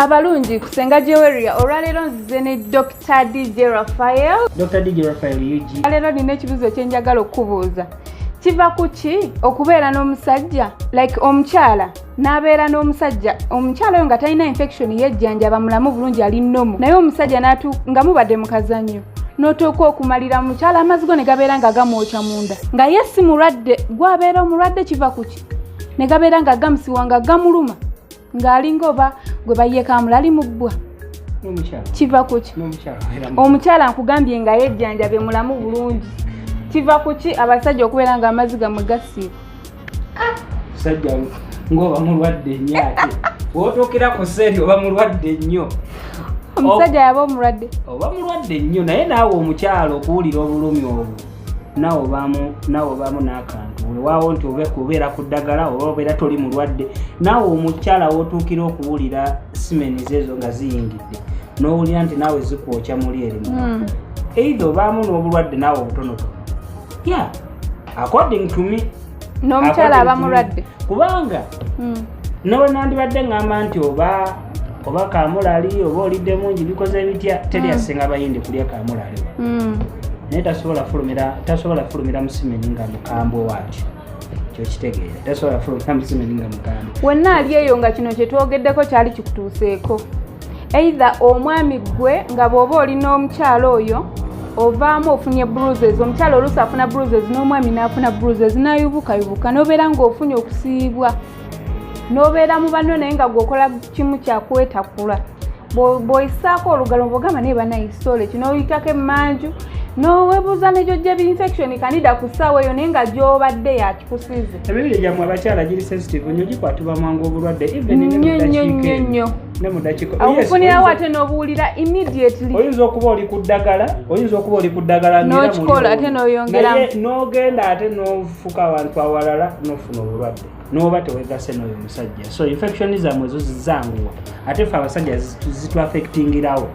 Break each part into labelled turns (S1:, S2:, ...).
S1: Abalungi kusenga Jeweria olwaleero nzize ne Dr. DJ Raphael.
S2: Dr. DJ Raphael yuji.
S1: Olwaleero nina ekibuzo kye njagala okubuuza. Kiva kuki okubeera n'omusajja like omukyala n'abeera n'omusajja omukyala oyo nga talina infection yejjanjaba mulamu bulungi ali nnomu naye omusajja nga mubadde mu kazannyo n'otuuka okumalira mukyala amazigo ne gabeera nga gamwokya munda nga ye si mulwadde gwabeera omulwadde kiva kuki ne gabeera nga gamusiwa nga gamuluma ng'alinga oba gwe bayeekamula ali mu bbwa kiva kuki omukyala nkugambye nga yejjanjabe mulamu bulungi kiva kuki abasajja okubeera nga amaziga mwe gasiiba
S2: sajja ng'oba mulwadde nnyo ate wootuukira ku seeri oba mulwadde nnyo
S1: omusajja yaba omulwadde
S2: oba mulwadde nnyo naye naawe omukyalo okuwulira obulumi obwo naawe obaamu n'akantu wewaawo nti obeera ku ddagala oba obeera toli mulwadde naawe omukyala wootuukira okuwulira simenizi ezo nga ziyingidde n'owulira nti naawe zikwokya muli erimu eitha obaamu n'obulwadde naawe obutonotono according to me
S1: n'omukyala aba mulwadde
S2: kubanga nandibadde ngamba nti oba kamulali oba olidde mungi bikoze bitya teri asenga abayindi kulya kamulali naye tasobola fulumira musimeni nga mukambwe waakyo kyokitegeera tasobola fulumira musimeni nga mukambwe
S1: wenna ali eyo nga kino kyetwogeddeko kyali kikutuuseeko eitha omwami gwe nga bw'oba olina omukyala oyo ovaamu ofunye bruises omukyala oluusi afuna bruises n'omwami n'afuna bruises n'ayubukayubuka n'obeera ng'ofunye okusiibwa n'obeera mu banno naye nga gweokola kimu kyakwetakula bw'oyisaako olugalo mbogamba naye banayisole kino oyitako emmanju n'owebuuza n'egyojja infection kanida ku ssaawa eyo naye nga gy'obadde yakikusiize
S2: emibiri gyammwe abakyala giri sensitive nnyo gikwatibwa mangu obulwadde
S1: nnyo obufunirawo ate n'obuwulira immediately
S2: oyinza okuba oli ku ddagala
S1: n'okikola ate n'oyongeramu
S2: n'ogenda ate n'ofuka abantu awalala n'ofuna obulwadde n'oba tewegase n'oyo omusajja so infection zammwe ezo zizanguwa ate fe abasajja zitwaffectingirawo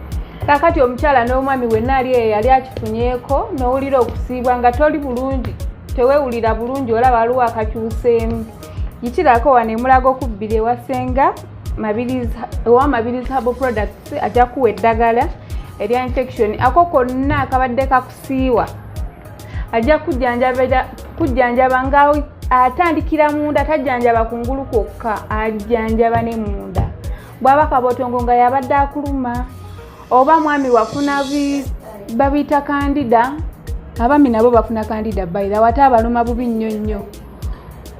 S1: kakati omukyala n'omwami wenna ali eyo yali akifunyeeko n'owulira okusiibwa nga toli bulungi teweewulira bulungi olaba waliwo akakyuseemu yikirako wano emulaga okubbira ewasenga ewa Mabirizi Herbal Products ajja kuwa eddagala erya infection ako konna akabadde kakusiiwa ajja kujjanjaba nga atandikira munda tajjanjaba kungulu kwokka ajjanjaba ne munda bw'aba kabotongo nga yabadde akuluma oba mwami wafuna babiyita kandida abami nabo bafuna kandida bayira wate abaluma bubi nnyo nnyo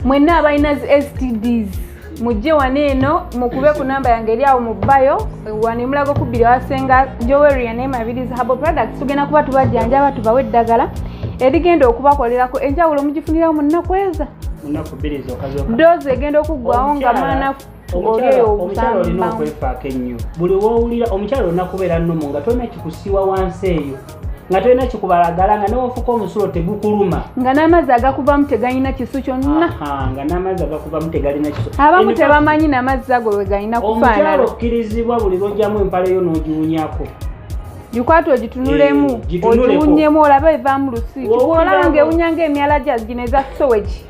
S1: mwenna abalina STDs mujje wano eno mukube ku namba yange eri awo mu bbayo wano emulago kubbira wasenga Joweria ne Mabirizi Herbal Products tugenda kuba tubajjanjaba tubawe eddagala erigenda okubakolerako enjawulo mugifunirawo mu nnaku eza doozi egenda okuggwawo nga maana
S2: omukyala olina okwefaako ennyo buli woowulira omukyala olina kubeera nnomo nga tolina kikusiiwa wansi eyo nga tolina kikubalagala nga newofuka omusulo tegukuluma
S1: nga n'amazzi agakuvamu tegalina kisu kyonna
S2: nga n'amazzi agakuvamu tegalina kisu
S1: abamu tebamanyi n'amazzi ago lwe galina kufaanana
S2: omukyala okkirizibwa buli lwojjamu empale yo n'ogiwunyako
S1: gikwata ogitunulemu ogiwunyemu olabe evaamu lusiiki bw'olaba ng'ewunya ng'emyala gya gino eza sowegi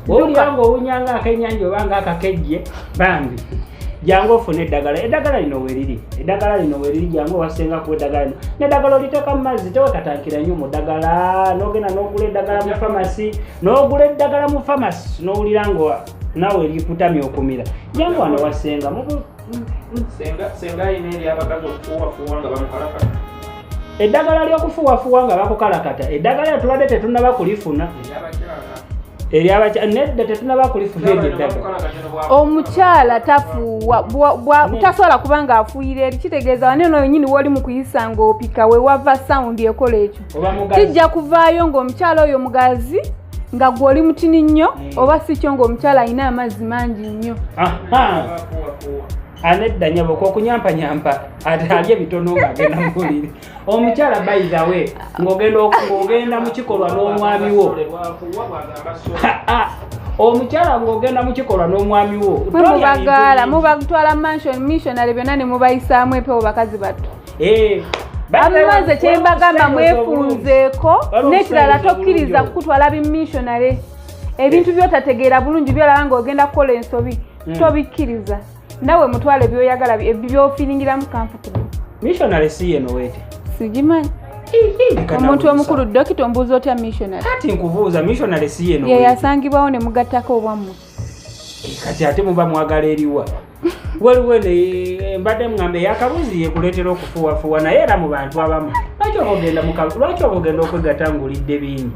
S2: olya ng'owunyanga akennyanja oba ng'akakejje bambi jangu ofune eddagala lino weriri jangu owasenga ku eddagala lino n'eddagala oliteeka mu mazzi tewekatankira nnyo mu ddagala n'ogenda n'ogula eddagala mu famasi n'owulira nga naawe likutamya okumira jangu wano wasenga eddagala ly'okufuwafuwa nga bakukalakata eddagala tubadde tetunnaba kulifuna nedda tetunaba kulifuna eryo eddagala
S1: omukyala tafuuwa tasobola kuba nga afuuyira eri kitegeeza wane ono yennyini woli mu kuyisa ng'opika we wava sawundi ekola ekyo kijja kuvaayo ng'omukyala oyo mugazi nga gw'oli mutini nnyo oba si kyo ng'omukyala alina amazzi mangi nnyo
S2: anedda nyabo kwokunyampanyampa alye bitono ng'agenda mubuliri omukyala bayizawe ng'ogenda mu kikolwa n'omwami wo omukyala ng'ogenda mu kikolwa n'omwami wo
S1: mubagaala mubatwala missionary byonna ne mubayisaamu empewo bakazi bato amaze kyembagamba mwefunzeeko n'ekirala tokkiriza kukutwala bimissionary ebintu by'otategeera bulungi byolaba ng'ogenda kukola ensobi tobikkiriza nawe mutwale byoyagala byofiringiramu comfortable.
S2: Missionary si Yeno wete.
S1: Sigimanyi. Omuntu omukulu dokita ombuuza otya missionary.
S2: Kati nkubuuza missionary si Yeno
S1: wete. Ye yasangibwawo ne mugattako obwammwe.
S2: Kati ate muba mwagala eriwa. Waliwo ne mbadde mngambe yakabuzi yekuleetera okufuwafuwa naye era mu bantu abamu. Lwaki obogenda okwegatta ng'olidde bingi?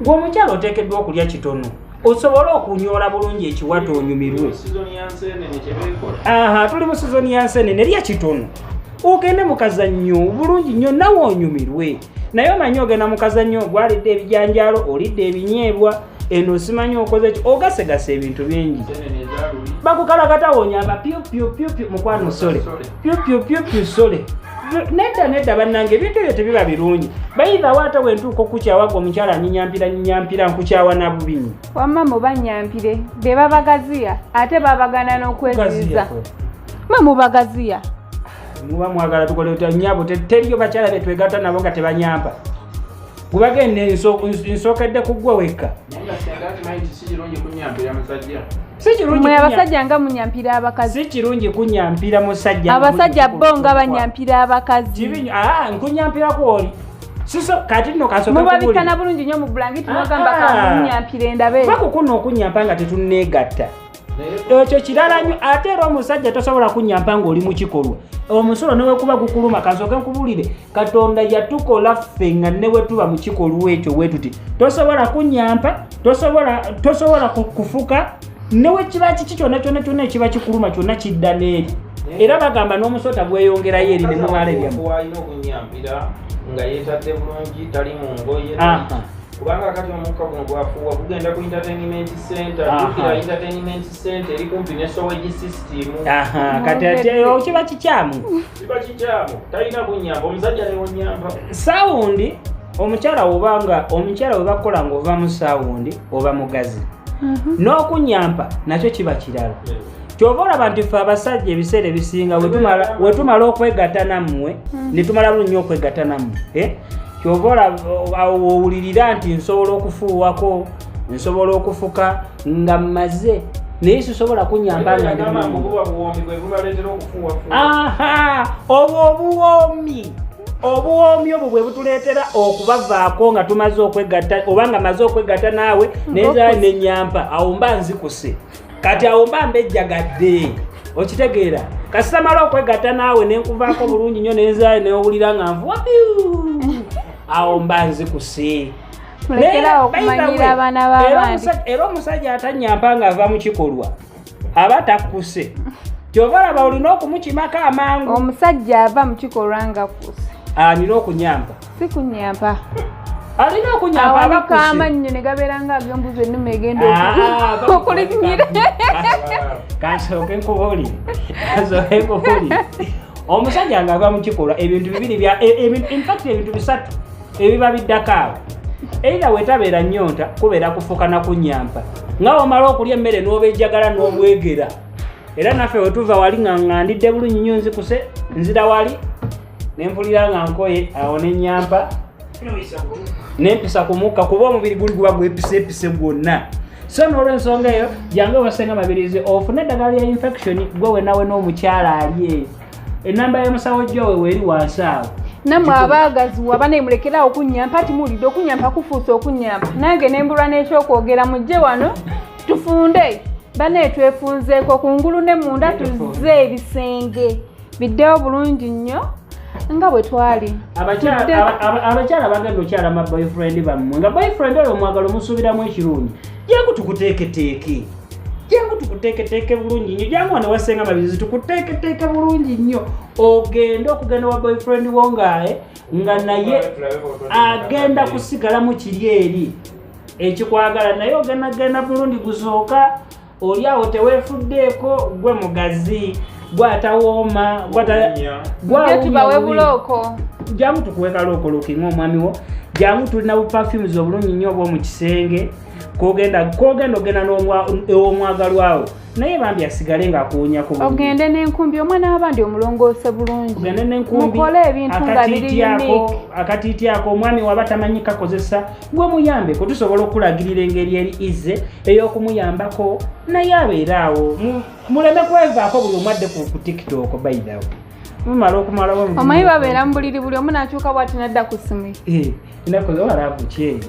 S2: Ng'omukyala oteekeddwa okulya kitono. Osobola okunyoola bulungi ekiwato onyumirwe. Tuli mu sizoni ya nseenene lya kitono. Ogende mu kazannyo bulungi nnyo nawe onyumirwe. Naye omanyi ogenda mu kazannyo gwalidde ebijanjaalo olidde ebinyeebwa eno simanyi okoze ki ogasegasa ebintu bingi. Bakukalakata wonyamba pyo mukwano sole. Pyo sole. Nedda bannange ebintu ebyo tebiba birungi. Bayitha waata wentuuka okukyawaga omukyala nyinyampira nkukyawa na bubinyi.
S1: Wamma mubanyampire be babagaziya ate babagana n'okwezizza. Mubagaziya.
S2: Muba mwagala tukole nyabo teriyo bakyala betwegatta nabo nga tebanyamba. Gubagende nsookedde kuggwa wekka. Mwe abasajja nga munyampira abakazi. Si kirungi kunyampira musajja.
S1: Abasajja bo nga banyampira abakazi.
S2: Nkunyampira kwoli. Siso kati nno kasoka
S1: kubuli. Mubabikana bulungi nnyo mu blanketi mwagamba kamunyampira endabe.
S2: Bakukuno okunyampa nga tetunneegatta. Ekyo kirala nnyo ate era omusajja tosobola kunyampa ng'oli mu kikolwa. Omusulo newe kuba gukuluma kasoke nkubulire Katonda yatukola ffe nga newe tuba mu kikolwa ekyo wetuti. Tosobola kunyampa, tosobola kufuka newe kiba kiki kyonna ekiba kikuluma kyonna kidda n'eri. Era bagamba n'omusota gweyongerayo eri ne mumala ebyamu.
S3: Nga yeetadde bulungi tali mu ngoye. Kubanga kati omukka guno gwafuuwa kugenda ku entertainment center. Jukira entertainment center eri kumpi ne sewage system.
S2: Kati ate kiba kikyamu.
S3: Kiba kikyamu. Talina kunyamba omusajja ne wonyamba.
S2: Sound omukyala we bakola ng'ova mu sound oba mugazi. N'okunyampa nakyo kiba kirala. Kyova olaba nti ffe abasajja ebiseera ebisinga wetumala okwegatta nammwe ne tumala bulungi okwegatta nammwe. Kyova owulirira nti nsobola okufuuwako, nsobola okufuka nga mmaze naye sisobola kunyamba nga obuwoomi obwo bwe butuleetera okubavaako nga tumaze okwegatta oba nga maze okwegatta naawe neza nenyampa awo mba nzikuse kati awo mba mbejjagadde okitegeera kasita mala okwegatta naawe nenkuvaako bulungi nnyo neza neowulira nga nvuwa awo mba nzikuse.
S1: Mulekera okumanyira abaana b'abandi.
S2: Era omusajja atanyampa ng'ava mu kikolwa aba takkuse. Kyova olaba olina okumukimako amangu.
S1: Omusajja ava mu kikolwa nga kkuse.
S2: Alina okunyampa.
S1: Si kunyampa.
S2: Alina okunyampa abakkuse.
S1: Awalika amannyo ne gabeera ng'ag'embuzi ennume egenda okulinyira.
S2: Kansooke nkubulire. Omusajja ng'ava mu kikolwa ebintu bibiri ebintu bisatu ebiba biddako awo. Era wetabeera nnyonta kubeera kufuka na kunyampa. Nga omala okulya emmere n'obejjagala n'obwegera. Era naffe wetuva wali nga ngandidde bulungi nnyo nzikuse nzira wali nempulira nga nkoye awo nenyampa nempisa ku mukka kuba omubiri guba gwepisepise gwonna. So n'olw'ensonga eyo jange wasenga mabirizi ofune eddagala lya infection gwe nawe n'omukyala ali enamba y'omusawo gyowe weri wansi awo.
S1: Namwe abaagazi waba nemulekerawo okunyampa ati mulidde okunyampa kufuusa okunyampa nange nembulwa n'ekyokwogera mujje wano tufunde bane twefunzeeko kungulu ne munda tuzze ebisenge biddewo bulungi nnyo nga bwe twali.
S2: Abakyala bagenda okyala ma boyfriend bammwe nga boyfriend oyo omwagala omusuubiramu ekirungi jangu tukuteeketeeke bulungi nnyo jangu wano wasenga mabirizi tukuteeketeeke bulungi nnyo ogenda okugenda wa boyfriend wo nga naye agenda kusigalamu kiri eri ekikwagala naye ogenda bulungi gusooka oli awo teweefuddeeko gwe mugazi gwatawooma
S1: tubawe bulooko
S2: jangu tukuweka lookoloki ng'omwami wo jangu tulina bu perfumes obulungi nnyo obw'omu kisenge kogenda ogenda n'omwagalwawo naye bambi asigale ng'akuwunya ku bulungi.
S1: Ogende n'enkumbi omwana w'abandi omulongoose bulungi.
S2: Ogende n'enkumbi
S1: mukole ebintu nga biri unique.
S2: Akatiiti ako omwami waba tamanyi kakozesa gwe muyambeko tusobola okulagirira engeri eri ize ey'okumuyambako naye abeeraawo muleme kwevaako buli omwadde ku TikTok bayirawo. Mumala okumalawo
S1: omanyi babeera mu buliri buli omu n'akyuka bw'ati nadda ku simu.
S2: Nakoze walaavu kyeyo.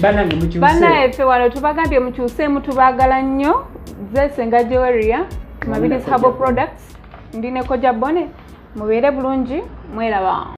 S2: Bannange mukyuse.
S1: Bannaffe wano tubagambye mukyuseemu tubaagala nnyo. Zesenga Joweria, Mabilis Herbal Products, ndi ne Koja Bone, mubeere bulungi, mweraba.